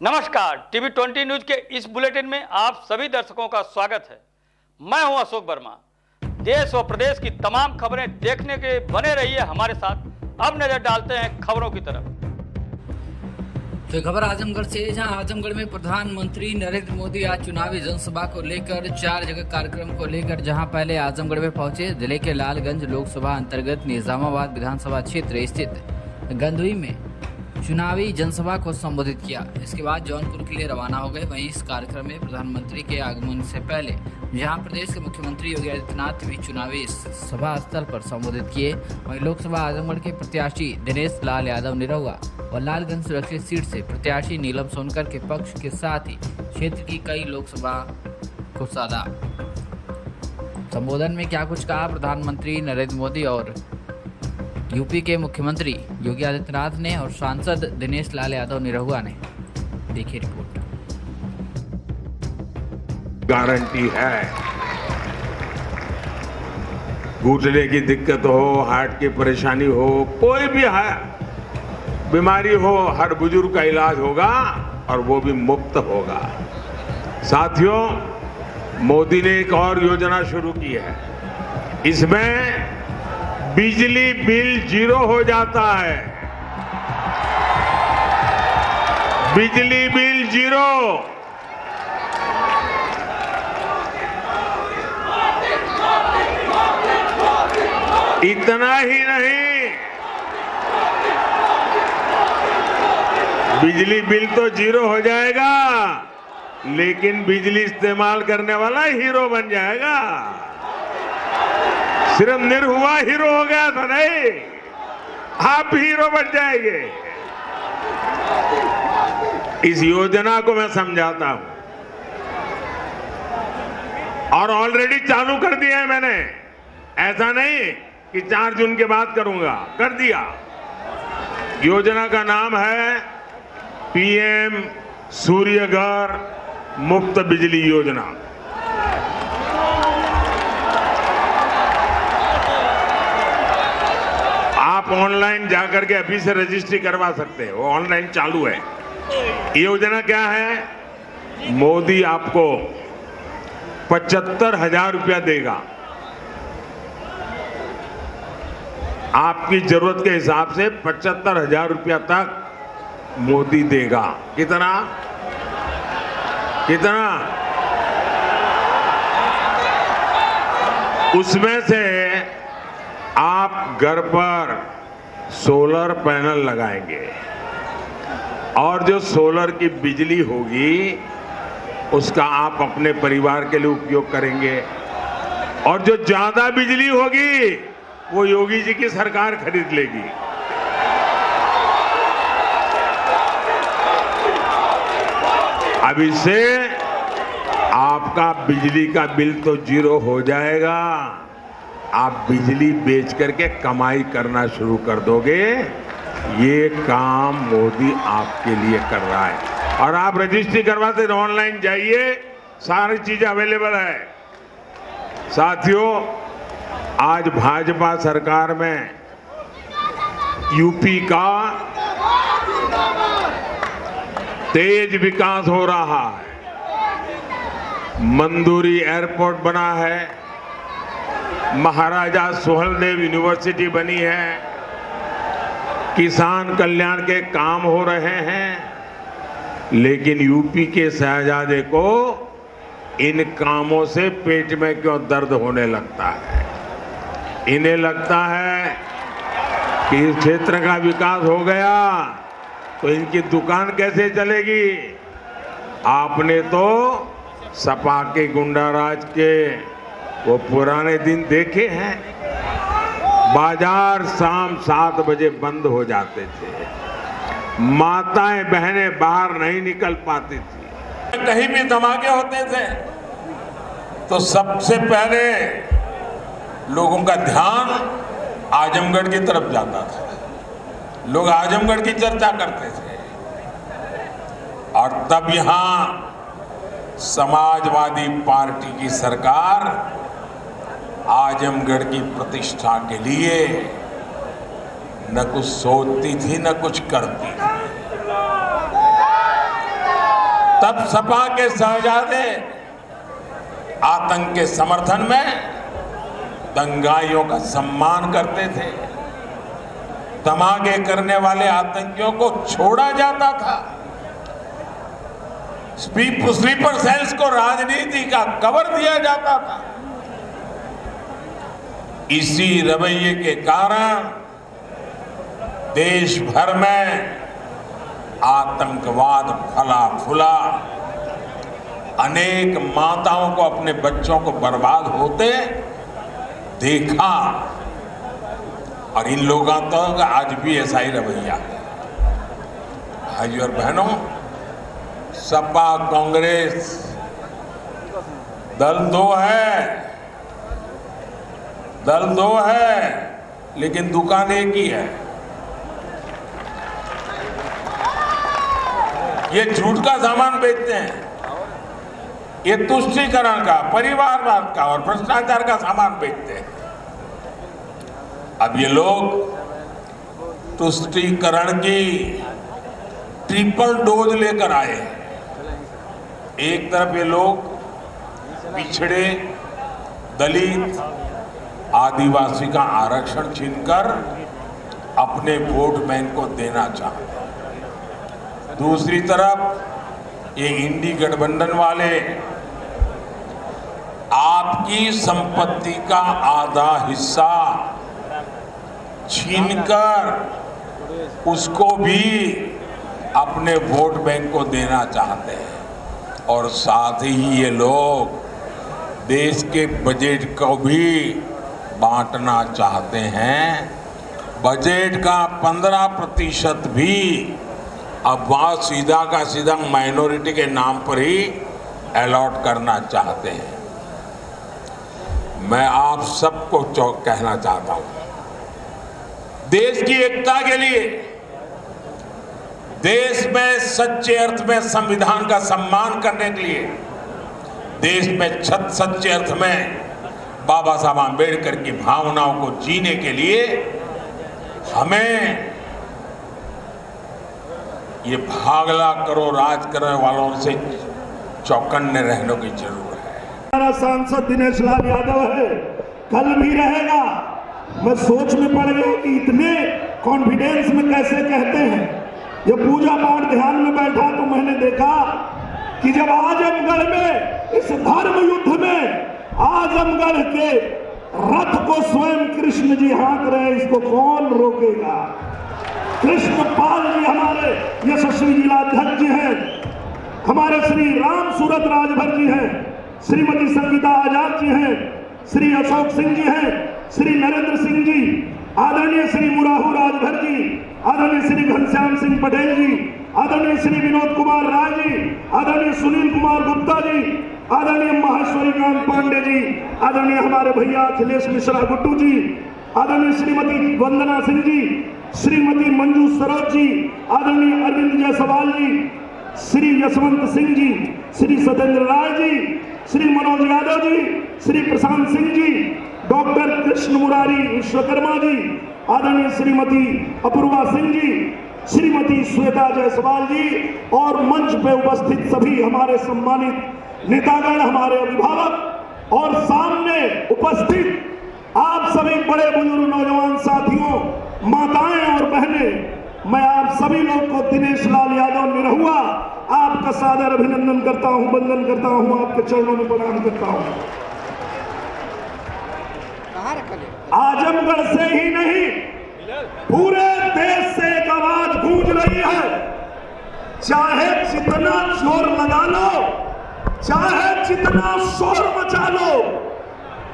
नमस्कार, TV 20 news के इस बुलेटिन में आप सभी दर्शकों का स्वागत है। मैं हूं अशोक वर्मा। देश व प्रदेश की तमाम खबरें देखने के बने रहिए हमारे साथ। अब नजर डालते हैं खबरों की तरफ। तो खबर आजमगढ़ से, जहां आजमगढ़ में प्रधानमंत्री नरेंद्र मोदी आज चुनावी जनसभा को लेकर 4 जगह कार्यक्रम को लेकर जहां पहले आजमगढ़ में पहुंचे। जिले के लालगंज लोकसभा अंतर्गत निजामाबाद विधानसभा क्षेत्र स्थित गंदुई में चुनावी जनसभा को संबोधित किया। इसके बाद जौनपुर के लिए रवाना हो गए। वहीं इस कार्यक्रम में प्रधानमंत्री के आगमन से पहले जहां प्रदेश के मुख्यमंत्री योगी आदित्यनाथ भी चुनावी सभा स्थल पर संबोधित किए। वहीं लोकसभा आजमगढ़ के प्रत्याशी दिनेश लाल यादव निरहुआ और लालगंज सुरक्षित सीट से प्रत्याशी नीलम सोनकर के पक्ष के साथ ही क्षेत्र की कई लोकसभा को साधा। संबोधन में क्या कुछ कहा प्रधानमंत्री नरेंद्र मोदी और यूपी के मुख्यमंत्री योगी आदित्यनाथ ने और सांसद दिनेश लाल यादव निरहुआ ने, देखिए रिपोर्ट। गारंटी है, घुटने की दिक्कत हो, हार्ट की परेशानी हो, कोई भी बीमारी हो, हर बुजुर्ग का इलाज होगा और वो भी मुफ्त होगा। साथियों, मोदी ने एक और योजना शुरू की है। इसमें बिजली बिल 0 हो जाता है। बिजली बिल 0। इतना ही नहीं, बिजली बिल तो 0 हो जाएगा, लेकिन बिजली इस्तेमाल करने वाला हीरो बन जाएगा। सिर्फ निरहुआ हीरो हो गया था नहीं, आप हीरो बन जाएंगे। इस योजना को मैं समझाता हूं और ऑलरेडी चालू कर दिया है मैंने। ऐसा नहीं कि 4 जून के बाद करूंगा, कर दिया। योजना का नाम है पीएम सूर्यघर मुफ्त बिजली योजना। आप ऑनलाइन जाकर के अभी से रजिस्ट्री करवा सकते हैं, वो ऑनलाइन चालू है। ये योजना क्या है? मोदी आपको 75,000 रुपया देगा। आपकी जरूरत के हिसाब से 75,000 रुपया तक मोदी देगा। कितना? उसमें से आप घर पर सोलर पैनल लगाएंगे और जो सोलर की बिजली होगी उसका आप अपने परिवार के लिए उपयोग करेंगे, और जो ज्यादा बिजली होगी वो योगी जी की सरकार खरीद लेगी। अब इससे आपका बिजली का बिल तो 0 हो जाएगा, आप बिजली बेच करके कमाई करना शुरू कर दोगे। ये काम मोदी आपके लिए कर रहा है। और आप रजिस्ट्री करवाते हैं, ऑनलाइन जाइए, सारी चीजें अवेलेबल है। साथियों, आज भाजपा सरकार में यूपी का तेज विकास हो रहा है। मंदुरी एयरपोर्ट बना है, महाराजा सुहेलदेव यूनिवर्सिटी बनी है, किसान कल्याण के काम हो रहे हैं। लेकिन यूपी के शहजादे को इन कामों से पेट में क्यों दर्द होने लगता है? इन्हें लगता है कि इस क्षेत्र का विकास हो गया तो इनकी दुकान कैसे चलेगी। आपने तो सपा के गुंडाराज के वो पुराने दिन देखे हैं। बाजार शाम 7 बजे बंद हो जाते थे, माताएं बहनें बाहर नहीं निकल पाती थी। कहीं भी धमाके होते थे तो सबसे पहले लोगों का ध्यान आजमगढ़ की तरफ जाता था। लोग आजमगढ़ की चर्चा करते थे और तब यहां समाजवादी पार्टी की सरकार आजमगढ़ की प्रतिष्ठा के लिए न कुछ सोचती थी न कुछ करती थी। तब सपा के शहजादे आतंक के समर्थन में दंगाइयों का सम्मान करते थे। धमाके करने वाले आतंकियों को छोड़ा जाता था। स्लीपर सेल्स को राजनीति का कवर दिया जाता था। इसी रवैये के कारण देश भर में आतंकवाद फला फूला। अनेक माताओं को अपने बच्चों को बर्बाद होते देखा और इन लोगों तक आज भी ऐसा ही रवैया है। भाई और बहनों, सपा कांग्रेस दल दो है लेकिन दुकान एक ही है। ये झूठ का सामान बेचते हैं, ये तुष्टीकरण का, परिवारवाद का और भ्रष्टाचार का सामान बेचते हैं। अब ये लोग तुष्टीकरण की ट्रिपल डोज लेकर आए हैं। एक तरफ ये लोग पिछड़े, दलित, आदिवासी का आरक्षण छीनकर अपने वोट बैंक को देना चाहते हैं। दूसरी तरफ ये इंडी गठबंधन वाले आपकी संपत्ति का आधा हिस्सा छीनकर उसको भी अपने वोट बैंक को देना चाहते हैं। और साथ ही ये लोग देश के बजट को भी बांटना चाहते हैं। बजट का 15% भी अब वहाँ सीधा का सीधा माइनॉरिटी के नाम पर ही अलॉट करना चाहते हैं। मैं आप सबको कहना चाहता हूँ, देश की एकता के लिए, देश में सच्चे अर्थ में संविधान का सम्मान करने के लिए, देश में सच्चे अर्थ में बाबा साहब आम्बेडकर की भावनाओं को जीने के लिए हमें ये भागला करो राज करने वालों से चौकन्ने रहने की जरूरत है। हमारा सांसद दिनेश लाल यादव है, कल भी रहेगा। मैं सोच में पड़ गया कि इतने कॉन्फिडेंस में कैसे कहते हैं। जब पूजा पाठ ध्यान में बैठा तो मैंने देखा कि जब आजमगढ़ में इस धर्म युद्ध में आजमगढ़ के रथ को स्वयं कृष्ण जी हाँक रहे, इसको कौन रोकेगा। कृष्णपाल जी हमारे यशस्वी जिलाध्यक्ष जी हैं, हमारे श्री राम सूरत राजभर जी हैं, श्रीमती संगीता आजाद जी हैं, श्री अशोक सिंह जी हैं, श्री नरेंद्र सिंह जी, आदरणीय श्री मुराहू राजभर जी, आदरणीय श्री घनश्याम सिंह पटेल जी, आदरणीय श्री विनोद कुमार राय जी, आदरणीय सुनील कुमार गुप्ता जी, आदरणीय माहेश्वरी कांत पांडे जी, आदरणीय हमारे भैया अखिलेश मिश्रा गुड्डू जी, आदरणीय श्रीमती वंदना सिंह जी, श्रीमती मंजू सरोज जी, आदरणीय अरविंद जायसवाल जी, श्री यशवंत सिंह जी, श्री सत्येंद्र राय जी, श्री मनोज यादव जी, श्री प्रशांत सिंह जी, डॉक्टर कृष्ण मुरारी विश्वकर्मा जी, आदरणीय श्रीमती अपूर्वा सिंह जी, श्रीमती श्वेता जायसवाल जी और मंच पे उपस्थित सभी हमारे सम्मानित नेतागण, हमारे अभिभावक और सामने उपस्थित आप सभी बड़े बुजुर्ग नौजवान साथियों, माताएं और बहनें, मैं आप सभी लोग को दिनेश लाल यादव निरहुआ आपका सादर अभिनंदन करता हूं, वंदन करता हूं, आपके चरणों में प्रणाम करता हूं। आजमगढ़ से ही नहीं, पूरे देश से एक आवाज गूंज रही है, चाहे जितना जोर लगा लो, चाहे जितना शोर मचा लो,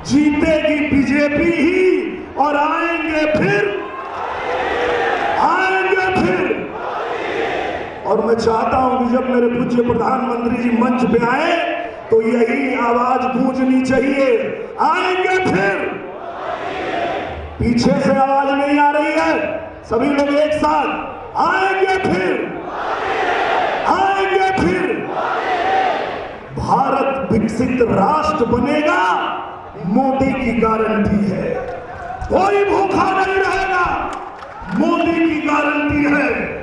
जीतेगी बीजेपी ही और आएंगे फिर। और मैं चाहता हूं कि जब मेरे पूज्य प्रधानमंत्री जी मंच पे आए तो यही आवाज गूंजनी चाहिए, आएंगे फिर। पीछे से आवाज नहीं आ रही है, सभी लोग एक साथ, आएंगे फिर, आएंगे फिर। भारत विकसित राष्ट्र बनेगा, मोदी की गारंटी है। कोई भूखा नहीं रहेगा, मोदी की गारंटी है।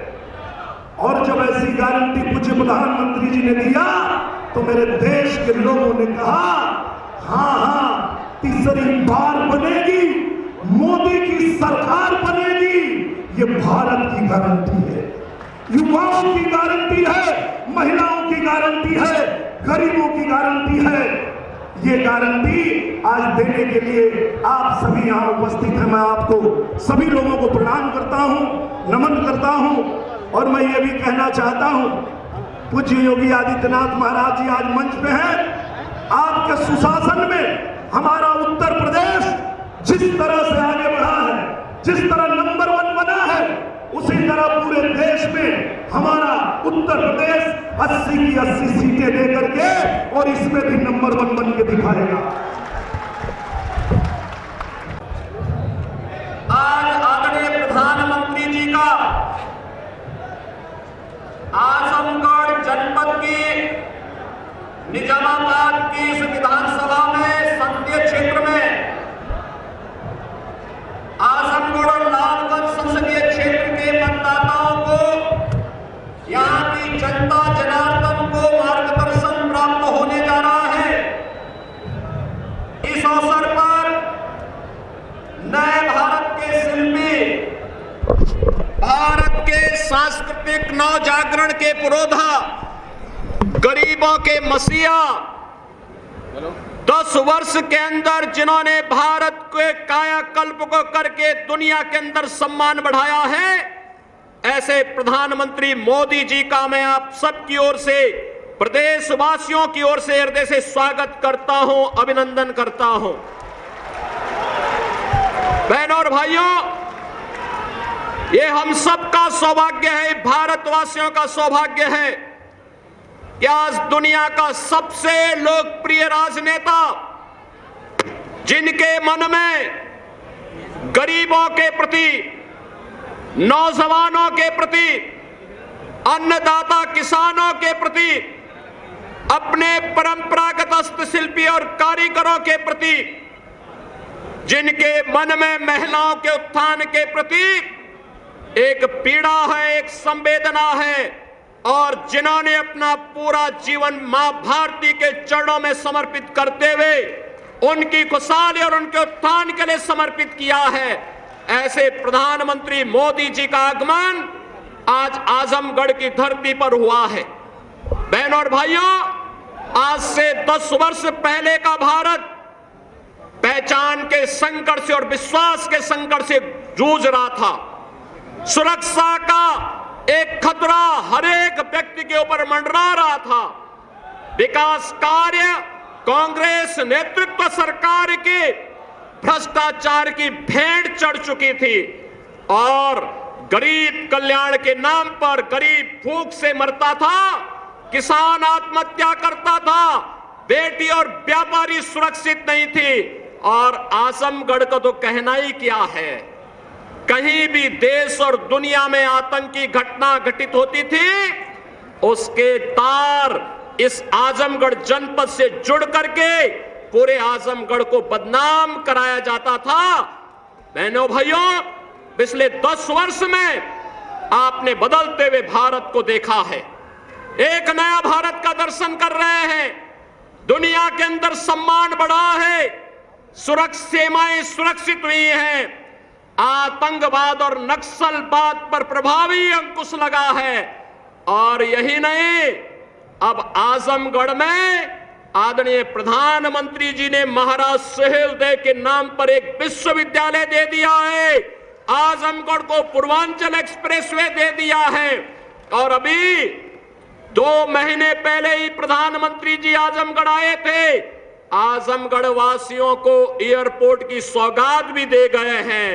और जब ऐसी गारंटी पूज्य प्रधानमंत्री जी ने दिया तो मेरे देश के लोगों ने कहा हाँ, तीसरी बार बनेगी, मोदी की सरकार बनेगी। ये भारत की गारंटी है, युवाओं की गारंटी है, महिलाओं की गारंटी है, गरीबों की गारंटी है। ये गारंटी आज देने के लिए आप सभी यहाँ उपस्थित हैं। मैं आपको सभी लोगों को प्रणाम करता हूँ, नमन करता हूँ। और मैं ये भी कहना चाहता हूँ, पूज्य योगी आदित्यनाथ महाराज जी आज मंच पे हैं। आपके सुशासन में हमारा उत्तर प्रदेश जिस तरह से आगे बढ़ा है, जिस तरह नंबर 1 बना है, उसी तरह पूरे देश में हमारा उत्तर प्रदेश 80 की 80 सीटें लेकर के और इसमें भी नंबर 1 बन के दिखाएगा। आज आदरणीय प्रधानमंत्री जी का आजमगढ़ जनपद की निजामाबाद की इस विधानसभा में संसदीय क्षेत्र में आजमगढ़ और लालगंज संसदीय क्षेत्र के मतदाताओं को, यहाँ की जनता जनार्दन को मार्गदर्शन प्राप्त होने जा रहा है। इस अवसर पर नए भारत के शिल्पी, भारत के सांस्कृतिक नव जागरण के पुरोधा, गरीबों के मसीहा, 10 वर्ष के अंदर जिन्होंने भारत के कायाकल्प को करके दुनिया के अंदर सम्मान बढ़ाया है, ऐसे प्रधानमंत्री मोदी जी का मैं आप सबकी ओर से, प्रदेशवासियों की ओर से हृदय से स्वागत करता हूं, अभिनंदन करता हूं। बहनों और भाइयों, ये हम सबका सौभाग्य है, भारतवासियों का सौभाग्य है कि आज दुनिया का सबसे लोकप्रिय राजनेता, जिनके मन में गरीबों के प्रति, नौजवानों के प्रति, अन्नदाता किसानों के प्रति, अपने परंपरागत हस्तशिल्पी और कारीगरों के प्रति, जिनके मन में महिलाओं के उत्थान के प्रति एक पीड़ा है, एक संवेदना है, और जिन्होंने अपना पूरा जीवन मां भारती के चरणों में समर्पित करते हुए उनकी खुशहाली और उनके उत्थान के लिए समर्पित किया है, ऐसे प्रधानमंत्री मोदी जी का आगमन आज आजमगढ़ की धरती पर हुआ है। बहनों और भाइयों, आज से 10 वर्ष पहले का भारत पहचान के संकट से और विश्वास के संकट से जूझ रहा था। सुरक्षा का एक खतरा हर एक व्यक्ति के ऊपर मंडरा रहा था। विकास कार्य कांग्रेस नेतृत्व सरकार के भ्रष्टाचार की भेंट चढ़ चुकी थी और गरीब कल्याण के नाम पर गरीब भूख से मरता था, किसान आत्महत्या करता था, बेटी और व्यापारी सुरक्षित नहीं थी। और आजमगढ़ का तो कहना ही क्या है, कहीं भी देश और दुनिया में आतंकी घटना घटित होती थी, उसके तार इस आजमगढ़ जनपद से जुड़ करके पूरे आजमगढ़ को बदनाम कराया जाता था। बहनों भाइयों, पिछले 10 वर्ष में आपने बदलते हुए भारत को देखा है। एक नया भारत का दर्शन कर रहे हैं। दुनिया के अंदर सम्मान बढ़ा है, सीमाएं सुरक्षित हुई हैं, आतंकवाद और नक्सलवाद पर प्रभावी अंकुश लगा है। और यही नहीं, अब आजमगढ़ में आदरणीय प्रधानमंत्री जी ने महाराज सुहेलदेव के नाम पर एक विश्वविद्यालय दे दिया है, आजमगढ़ को पूर्वांचल एक्सप्रेसवे दे दिया है। और अभी 2 महीने पहले ही प्रधानमंत्री जी आजमगढ़ आए थे, आजमगढ़ वासियों को एयरपोर्ट की सौगात भी दे गए हैं।